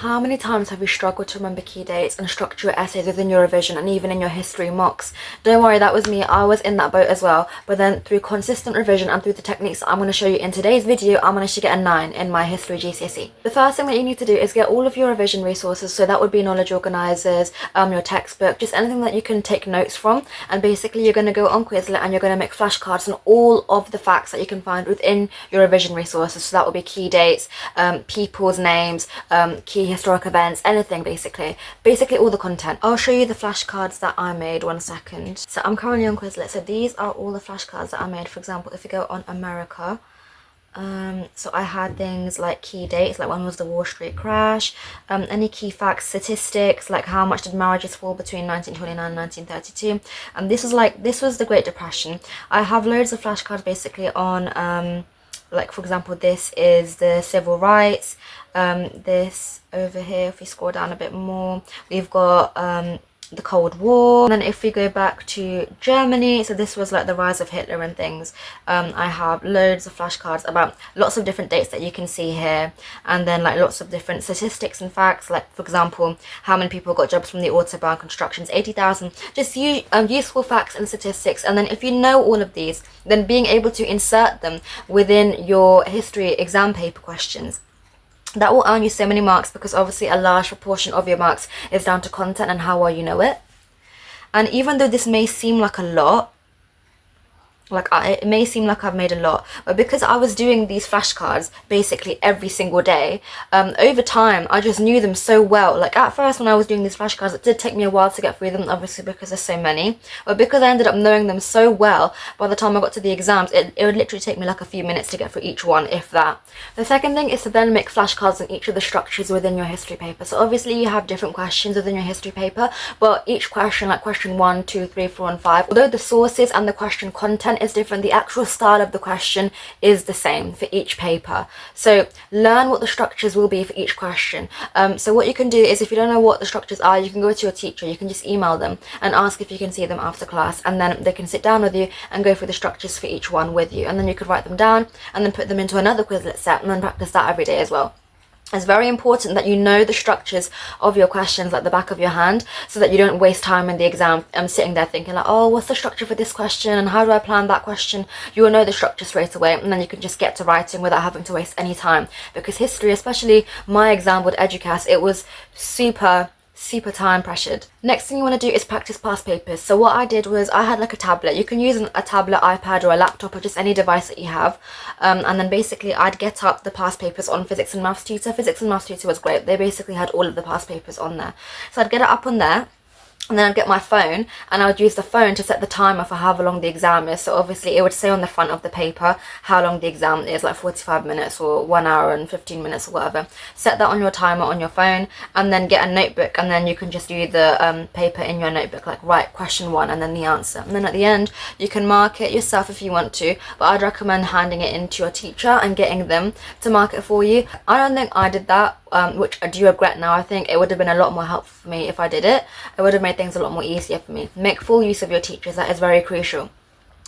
How many times have you struggled to remember key dates and structure your essays within your revision and even in your history mocks? Don't worry, that was me. I was in that boat as well. But then through consistent revision and through the techniques I'm going to show you in today's video, I managed to get a 9 in my history GCSE. The first thing that you need to do is get all of your revision resources. So that would be knowledge organisers, your textbook, just anything that you can take notes from. And basically you're going to go on Quizlet and you're going to make flashcards on all of the facts that you can find within your revision resources. So that would be key dates, people's names, key historic events, anything basically all the content. I'll show you the flashcards that I made, one second. So I'm currently on Quizlet, so these are all the flashcards that I made. For example, if you go on America, so I had things like key dates, like one was the Wall Street crash, any key facts, statistics, like how much did marriages fall between 1929 and 1932, and this was the Great Depression. I have loads of flashcards basically on like for example, this is the civil rights. This over here, if we scroll down a bit more, we've got the Cold War. And then if we go back to Germany, so this was like the rise of Hitler and things. I have loads of flashcards about lots of different dates that you can see here, and then like lots of different statistics and facts, like for example, how many people got jobs from the Autobahn constructions, 80,000, just useful facts and statistics. And then if you know all of these, then being able to insert them within your history exam paper questions, that will earn you so many marks, because obviously a large proportion of your marks is down to content and how well you know it. And even though this may seem like a lot, it may seem like I've made a lot, but because I was doing these flashcards basically every single day, over time I just knew them so well. Like at first when I was doing these flashcards, it did take me a while to get through them, obviously because there's so many, but because I ended up knowing them so well, by the time I got to the exams, it would literally take me like a few minutes to get through each one, if that. The second thing is to then make flashcards on each of the structures within your history paper. So obviously you have different questions within your history paper, but each question, like question 1, 2, 3, 4 and 5, although the sources and the question content is different, the actual style of the question is the same for each paper. So learn what the structures will be for each question. So what you can do is, if you don't know what the structures are, you can go to your teacher, you can just email them and ask if you can see them after class, and then they can sit down with you and go through the structures for each one with you, and then you could write them down and then put them into another Quizlet set and then practice that every day as well. It's very important that you know the structures of your questions like the back of your hand, so that you don't waste time in the exam sitting there thinking like, oh, what's the structure for this question and how do I plan that question? You will know the structure straight away, and then you can just get to writing without having to waste any time, because history, especially my exam with EduCast, it was super time pressured. Next thing you want to do is practice past papers. So what I did was, I had like a tablet. You can use a tablet, iPad or a laptop or just any device that you have, and then basically I'd get up the past papers on Physics and Maths Tutor. Physics and Maths Tutor was great. They basically had all of the past papers on there. So I'd get it up on there, and then I'd get my phone and I would use the phone to set the timer for however long the exam is. So obviously it would say on the front of the paper how long the exam is, like 45 minutes or 1 hour and 15 minutes or whatever. Set that on your timer on your phone, and then get a notebook, and then you can just do the paper in your notebook, like write question 1 and then the answer. And then at the end you can mark it yourself if you want to, but I'd recommend handing it in to your teacher and getting them to mark it for you. I don't think I did that, which I do regret now. I think it would have been a lot more helpful for me if I did it. It would have made things a lot more easier for me. Make full use of your teachers, that is very crucial.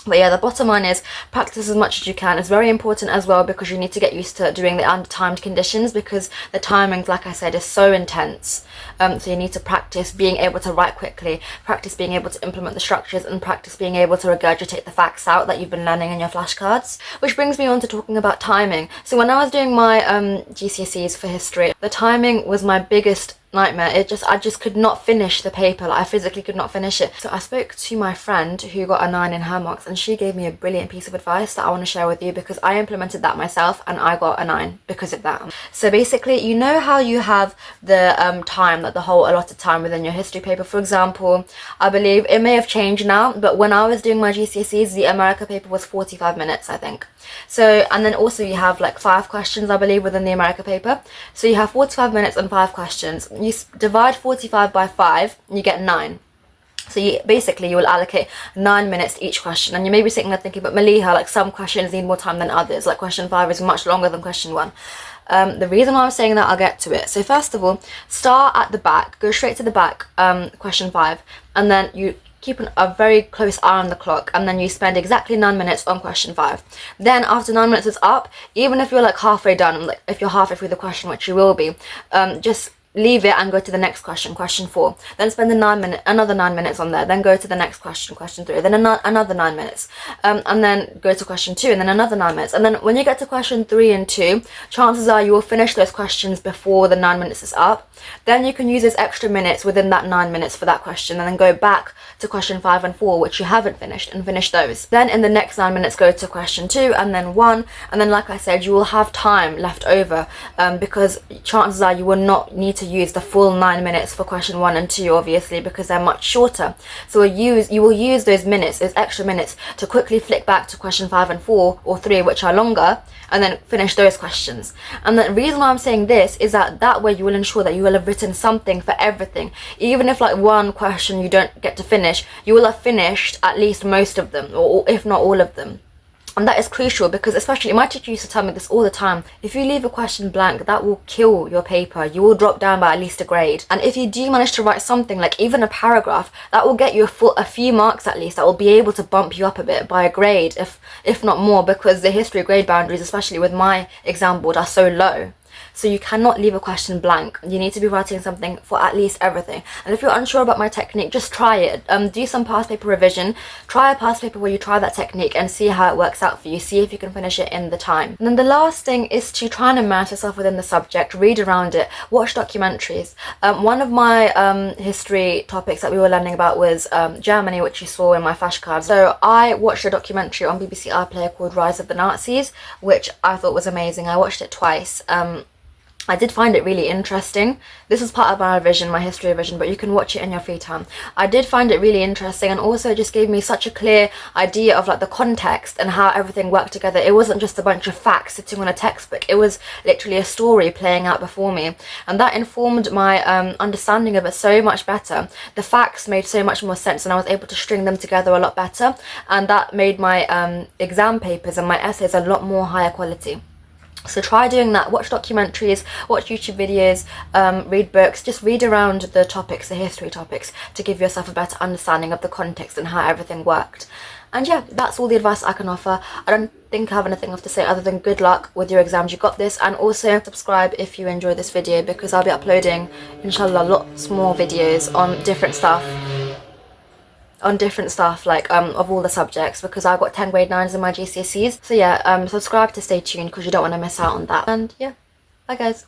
But yeah, the bottom line is practice as much as you can. It's very important as well, because you need to get used to doing the under timed conditions, because the timings, like I said, is so intense. So you need to practice being able to write quickly, practice being able to implement the structures, and practice being able to regurgitate the facts out that you've been learning in your flashcards. Which brings me on to talking about timing. So when I was doing my GCSEs for history, the timing was my biggest nightmare. I just could not finish the paper. Like, I physically could not finish it. So I spoke to my friend who got a 9 in her marks, and she gave me a brilliant piece of advice that I want to share with you, because I implemented that myself and I got a 9 because of that. So basically, you know how you have the time, like the whole allotted time within your history paper. For example, I believe it may have changed now, but when I was doing my GCSEs, the America paper was 45 minutes, I think. So, and then also you have like 5 questions, I believe, within the America paper. So you have 45 minutes and 5 questions. You divide 45 by 5, you get 9. So you will allocate 9 minutes to each question. And you may be sitting there thinking, but Maliha, like some questions need more time than others. Like question 5 is much longer than question 1. The reason why I'm saying that, I'll get to it. So first of all, start at the back, go straight to the back, question 5, and then you keep a very close eye on the clock, and then you spend exactly 9 minutes on question 5. Then after 9 minutes is up, even if you're like halfway done, like if you're halfway through the question, which you will be, just leave it and go to the next question, question 4. Then spend another 9 minutes on there. Then go to the next question, question 3. Then another 9 minutes. And then go to question 2, and then another 9 minutes. And then when you get to question 3 and 2, chances are you will finish those questions before the 9 minutes is up. Then you can use those extra minutes within that 9 minutes for that question, and then go back to question 5 and 4, which you haven't finished, and finish those. Then in the next 9 minutes, go to question 2, and then 1. And then, like I said, you will have time left over, because chances are you will not need to use the full 9 minutes for question 1 and 2, obviously, because they're much shorter. So you will use those minutes, those extra minutes, to quickly flick back to question 5 and 4 or 3, which are longer, and then finish those questions. And the reason why I'm saying this is that way you will ensure that you will have written something for everything. Even if like one question you don't get to finish, you will have finished at least most of them, or if not all of them. And that is crucial, because especially my teacher used to tell me this all the time: if you leave a question blank, that will kill your paper. You will drop down by at least a grade. And if you do manage to write something, like even a paragraph, that will get you a few marks at least. That will be able to bump you up a bit by a grade, if not more, because the history grade boundaries, especially with my exam board, are so low. So you cannot leave a question blank. You need to be writing something for at least everything. And if you're unsure about my technique, just try it. Do some past paper revision. Try a past paper where you try that technique and see how it works out for you. See if you can finish it in the time. And then the last thing is to try and immerse yourself within the subject. Read around it. Watch documentaries. One of my history topics that we were learning about was Germany, which you saw in my flashcards. So I watched a documentary on BBC iPlayer called Rise of the Nazis, which I thought was amazing. I watched it twice. I did find it really interesting. This was part of my revision, my history revision, but you can watch it in your free time. I did find it really interesting, and also it just gave me such a clear idea of like the context and how everything worked together. It wasn't just a bunch of facts sitting on a textbook. It was literally a story playing out before me, and that informed my understanding of it so much better. The facts made so much more sense, and I was able to string them together a lot better, and that made my exam papers and my essays a lot more higher quality. So try doing that. Watch documentaries, watch YouTube videos, read books, just read around the topics, the history topics, to give yourself a better understanding of the context and how everything worked. And yeah, that's all the advice I can offer. I don't think I have anything else to say other than good luck with your exams. You got this. And also subscribe if you enjoyed this video, because I'll be uploading, inshallah, lots more videos on different stuff. Like of all the subjects, because I've got 10 grade 9s in my GCSEs. So yeah, subscribe to stay tuned, because you don't want to miss out on that. And yeah, bye guys.